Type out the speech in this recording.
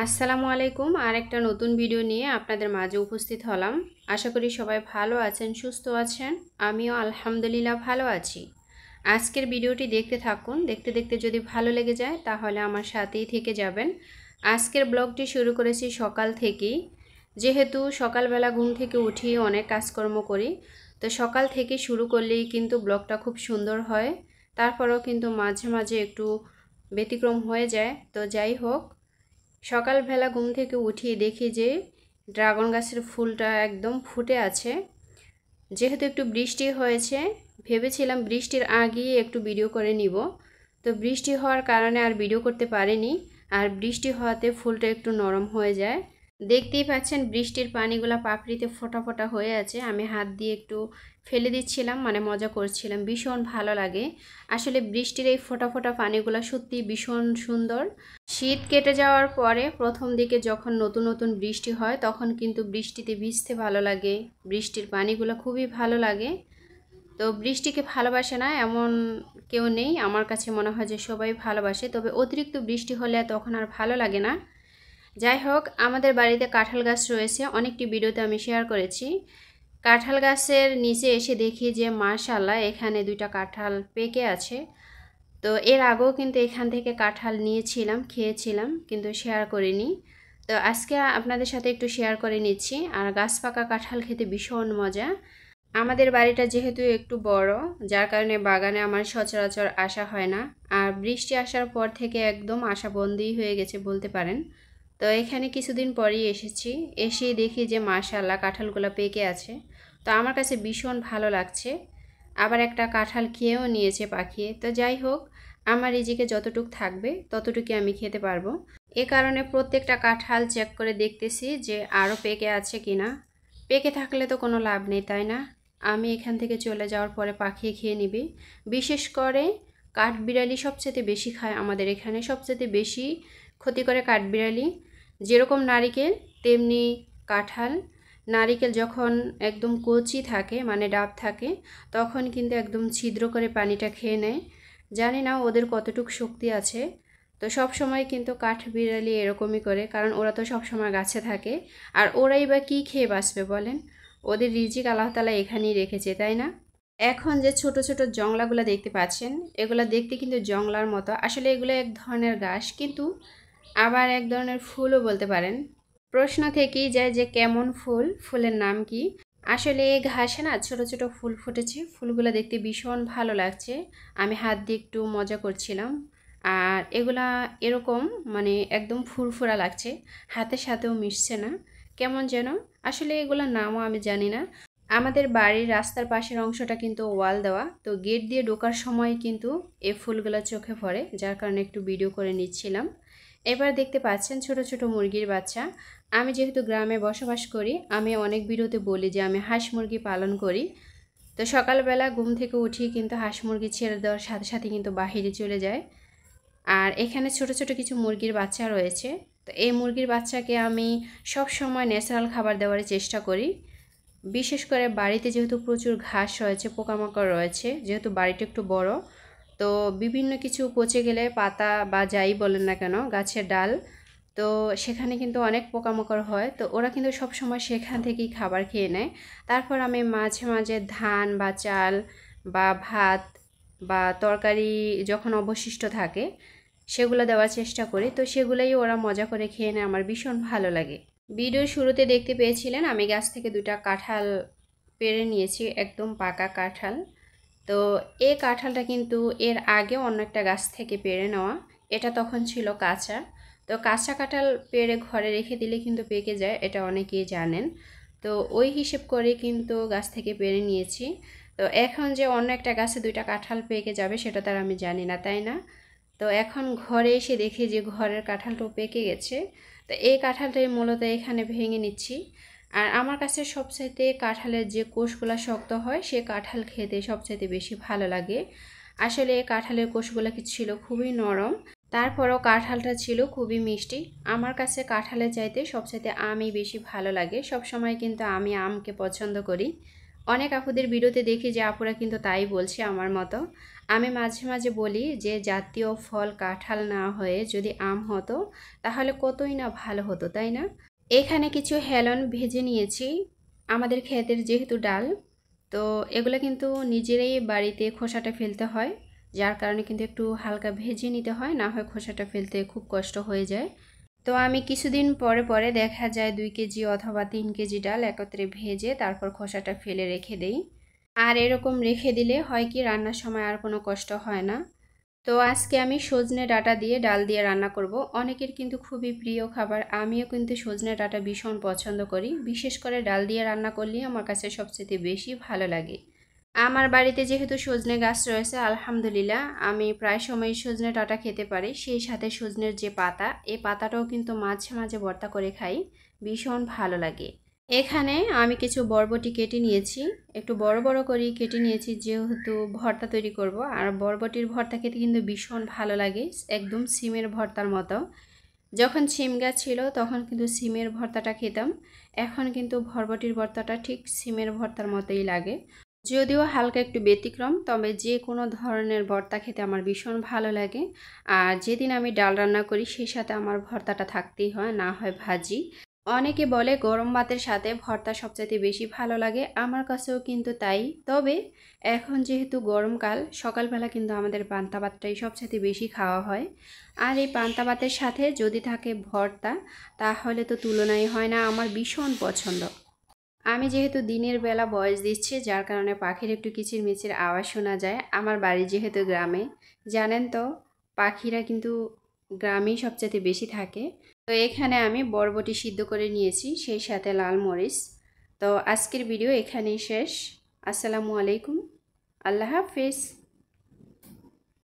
আসসালামু আলাইকুম। আরেকটা নতুন ভিডিও নিয়ে আপনাদের মাঝে উপস্থিত হলাম। আশা করি সবাই ভালো আছেন, সুস্থ আছেন। আমিও আলহামদুলিল্লাহ ভালো আছি। আজকের ভিডিওটি দেখতে থাকুন। দেখতে দেখতে যদি ভালো লেগে যায় তাহলে আমার সাথেই থেকে যাবেন। আজকের ব্লগটি শুরু করেছি সকাল থেকেই। যেহেতু সকালবেলা ঘুম থেকে উঠি অনেক কাজকর্ম করি, তো সকাল থেকে শুরু করলেই কিন্তু ব্লগটা খুব সুন্দর হয়। তারপরেও কিন্তু মাঝে মাঝে একটু ব্যতিক্রম হয়ে যায়। তো যাই হোক, সকালবেলা ঘুম থেকে উঠিয়ে দেখি যে ড্রাগন গাছের ফুলটা একদম ফুটে আছে। যেহেতু একটু বৃষ্টি হয়েছে, ভেবেছিলাম বৃষ্টির আগেই একটু ভিডিও করে নিব, তো বৃষ্টি হওয়ার কারণে আর ভিডিও করতে পারিনি। আর বৃষ্টি হওয়াতে ফুলটা একটু নরম হয়ে যায়। দেখতেই পাচ্ছেন বৃষ্টির পানিগুলো পাপড়িতে ফোঁটা ফোঁটা হয়ে আছে। আমি হাত দিয়ে একটু ফেলে দিচ্ছিলাম, মানে মজা করছিলাম। ভীষণ ভালো লাগে আসলে বৃষ্টির এই ফোঁটা ফোঁটা পানিগুলো, সত্যি ভীষণ সুন্দর। শীত কেটে যাওয়ার পরে প্রথম দিকে যখন নতুন নতুন বৃষ্টি হয় তখন কিন্তু বৃষ্টিতে ভিজতে ভালো লাগে, বৃষ্টির পানিগুলো খুবই ভালো লাগে। তো বৃষ্টিকে ভালোবাসে না এমন কেউ নেই, আমার কাছে মনে হয় যে সবাই ভালোবাসে, তবে অতিরিক্ত বৃষ্টি হলে তখন আর ভালো লাগে না। যাই হোক, আমাদের বাড়িতে কাঁঠাল গাছ রয়েছে, অনেকটি ভিডিওতে আমি শেয়ার করেছি। কাঁঠাল গাছের নিচে এসে দেখি যে মাশাআল্লাহ এখানে দুইটা কাঁঠাল পেকে আছে। তো এর আগেও কিন্তু এখান থেকে কাঁঠাল নিয়েছিলাম, খেয়েছিলাম, কিন্তু শেয়ার করিনি। তো আজকে আপনাদের সাথে একটু শেয়ার করে নিচ্ছি। আর গাছ পাকা কাঁঠাল খেতে ভীষণ মজা। আমাদের বাড়িটা যেহেতু একটু বড়, যার কারণে বাগানে আমার সচরাচর আসা হয় না। আর বৃষ্টি আসার পর থেকে একদম আসা বন্ধই হয়ে গেছে বলতে পারেন। তো এখানে কিছুদিন পরেই এসেছি, এসেই দেখি যে মাশাআল্লাহ কাঁঠালগুলো পেকে আছে। তো আমার কাছে ভীষণ ভালো লাগছে। আবার একটা কাঁঠাল খেয়েও নিয়েছে পাখিয়ে। তো যাই হোক, আমার রিজিকে যতটুক থাকবে ততটুকুই আমি খেতে পারবো। এ কারণে প্রত্যেকটা কাঁঠাল চেক করে দেখতেছি যে আরও পেকে আছে কিনা। পেকে থাকলে তো কোনো লাভ নেই, তাই না? আমি এখান থেকে চলে যাওয়ার পরে পাখি খেয়ে নিবে। বিশেষ করে কাঠবিড়ালি সবচেয়ে বেশি খায় আমাদের এখানে, সবচেয়ে বেশি ক্ষতি করে কাঠবিড়ালি। যেরকম নারিকেল তেমনি কাঁঠাল। নারিকেল যখন একদম কচি থাকে, মানে ডাব থাকে, তখন কিন্তু একদম ছিদ্র করে পানিটা খেয়ে নেয়। জানি না ওদের কতটুকু শক্তি আছে। তো সব সময় কিন্তু কাঠবিড়ালি এরকমই করে, কারণ ওরা তো সব সময় গাছে থাকে। আর ওরাই বা কী খেয়ে বাঁচবে বলেন? ওদের রিজিক আল্লাহ তাআলা এখানেই রেখেছে, তাই না? এখন যে ছোট ছোট জংলাগুলো দেখতে পাচ্ছেন, এগুলো দেখতে কিন্তু জংলার মতো। আসলে এগুলো এক ধরনের ঘাস, কিন্তু আবার এক ধরনের ফুলও বলতে পারেন। প্রশ্ন থেকেই যায় যে কেমন ফুল, ফুলের নাম কি? আসলে এই ঘাসে না ছোট ছোট ফুল ফুটেছে, ফুলগুলো দেখতে ভীষণ ভালো লাগছে। আমি হাত দিয়ে একটু মজা করছিলাম। আর এগুলা এরকম, মানে একদম ফুরফুরা লাগছে, হাতের সাথেও মিশছে না, কেমন যেন। আসলে এগুলোর নামও আমি জানি না। আমাদের বাড়ির রাস্তার পাশের অংশটা কিন্তু ওয়াল দেওয়া, তো গেট দিয়ে ঢোকার সময় কিন্তু এই ফুলগুলো চোখে পড়ে, যার কারণে একটু ভিডিও করে নিচ্ছিলাম। এবার দেখতে পাচ্ছেন ছোট ছোট মুরগির বাচ্চা। আমি যেহেতু গ্রামে বসবাস করি, আমি অনেক ভিডিওতে বলি যে আমি হাঁস মুরগি পালন করি। তো সকালবেলা ঘুম থেকে উঠি কিন্তু হাঁস মুরগি ছেড়ে দেওয়ার সাথে সাথে কিন্তু বাহিরে চলে যায়। আর এখানে ছোট ছোট কিছু মুরগির বাচ্চা রয়েছে। তো এই মুরগির বাচ্চাকে আমি সব সময় ন্যাচারাল খাবার দেওয়ার চেষ্টা করি। বিশেষ করে বাড়িতে যেহেতু প্রচুর ঘাস রয়েছে, পোকামাকড় রয়েছে, যেহেতু বাড়িটা একটু বড়, তো বিভিন্ন কিছু পচে গেলে পাতা বা যাই বলেন না কেন, গাছের ডাল, তো সেখানে কিন্তু অনেক পোকামাকড় হয়। তো ওরা কিন্তু সব সময় সেখান থেকেই খাবার খেয়ে নেয়। তারপর আমি মাঝে মাঝে ধান বা চাল বা ভাত বা তরকারি যখন অবশিষ্ট থাকে সেগুলো দেওয়ার চেষ্টা করি। তো সেগুলোই ওরা মজা করে খেয়ে নেয়, আমার ভীষণ ভালো লাগে। ভিডিওর শুরুতে দেখতে পেয়েছিলেন আমি গাছ থেকে দুটা কাঁঠাল পেড়ে নিয়েছি, একদম পাকা কাঁঠাল। তো এই কাঁঠালটা কিন্তু এর আগে অন্য একটা গাছ থেকে পেড়ে নেওয়া, এটা তখন ছিল কাঁচা। তো কাঁচা কাঁঠাল পেড়ে ঘরে রেখে দিলে কিন্তু পেকে যায়, এটা অনেকেই জানেন। তো ওই হিসেব করে কিন্তু গাছ থেকে পেড়ে নিয়েছি। তো এখন যে অন্য একটা গাছে দুইটা কাঁঠাল পেকে যাবে সেটা তার আমি জানি না, তাই না? তো এখন ঘরে এসে দেখি যে ঘরের কাঁঠালটাও পেকে গেছে। তো এই কাঁঠালটাই মূলত এখানে ভেঙে নিচ্ছি। আর আমার কাছে সবচাইতে কাঁঠালের যে কোষগুলো শক্ত হয় সে কাঁঠাল খেতে সবচাইতে বেশি ভালো লাগে। আসলে কাঁঠালের কোষগুলো কি ছিল খুবই নরম, তারপরও কাঁঠালটা ছিল খুবই মিষ্টি। আমার কাছে কাঁঠালের চাইতে সবচাইতে আমই বেশি ভালো লাগে। সব সময় কিন্তু আমি আমকে পছন্দ করি। অনেক আপুদের ভিডিওতে দেখি যে আপুরা কিন্তু তাই বলছে আমার মতো। আমি মাঝে মাঝে বলি যে জাতীয় ফল কাঁঠাল না হয়ে যদি আম হতো তাহলে কতই না ভালো হতো, তাই না? এখানে কিছু হেলন ভেজে নিয়েছি। আমাদের ক্ষেতের যেহেতু ডাল, তো এগুলো কিন্তু নিজেরাই বাড়িতে খোসাটা ফেলতে হয়, যার কারণে কিন্তু একটু হালকা ভেজে নিতে হয়, না হয় খোসাটা ফেলতে খুব কষ্ট হয়ে যায়। তো আমি কিছুদিন পরে পরে দেখা যায় 2 কেজি অথবা 3 কেজি ডাল একত্রে ভেজে তারপর খোসাটা ফেলে রেখে দেই। আর এরকম রেখে দিলে হয় কি রান্নার সময় আর কোনো কষ্ট হয় না। তো আজকে আমি সজনে ডাঁটা দিয়ে ডাল দিয়ে রান্না করব। অনেকের কিন্তু খুবই প্রিয় খাবার, আমিও কিন্তু সজনে ডাঁটা ভীষণ পছন্দ করি। বিশেষ করে ডাল দিয়ে রান্না করলে আমার কাছে সবচেয়ে বেশি ভালো লাগে। আমার বাড়িতে যেহেতু সজনে গাছ রয়েছে আলহামদুলিল্লাহ, আমি প্রায় সময় সজনে ডাঁটা খেতে পারি। সেই সাথে সজনের যে পাতা, এই পাতাটাও কিন্তু মাঝে মাঝে ভর্তা করে খাই, ভীষণ ভালো লাগে। এখানে আমি কিছু বরবটি কেটে নিয়েছি, একটু বড় বড় করে কেটে নিয়েছি যেহেতু ভর্তা তৈরি করব। আর বরবটির ভর্তা খেতে কিন্তু ভীষণ ভালো লাগে, একদম সিমের ভর্তার মতো। যখন সিম গাছ ছিল তখন কিন্তু সিমের ভর্তাটা খেতাম, এখন কিন্তু বরবটির ভর্তাটা ঠিক সিমের ভর্তার মতোই লাগে। যদিও হালকা একটু ব্যতিক্রম, তবে যে কোনো ধরনের ভর্তা খেতে আমার ভীষণ ভালো লাগে। আর যেদিন আমি ডাল রান্না করি সেই সাথে আমার ভর্তাটা থাকতেই হয়, না হয় ভাজি। অনেকে বলে গরম ভাতের সাথে ভর্তা সবচাইতে বেশি ভালো লাগে, আমার কাছেও কিন্তু তাই। তবে এখন যেহেতু গরমকাল, সকালবেলা কিন্তু আমাদের পান্তা ভাতটাই সবচাইতে বেশি খাওয়া হয়। আর এই পান্তা ভাতের সাথে যদি থাকে ভর্তা, তাহলে তো তুলনাই হয় না, আমার ভীষণ পছন্দ। আমি যেহেতু দিনের বেলা ভয়েস দিচ্ছি, যার কারণে পাখির একটু কিচিরমিচির আওয়াজ শোনা যায়। আমার বাড়ি যেহেতু গ্রামে, জানেন তো পাখিরা কিন্তু গ্রামেই সবচেয়ে বেশি থাকে। তো এখানে আমি বরবটি সিদ্ধ করে নিয়েছি, সেই সাথে লাল মরিচ। তো আজকের ভিডিও এখানেই শেষ। আসসালামু আলাইকুম, আল্লাহ হাফিজ।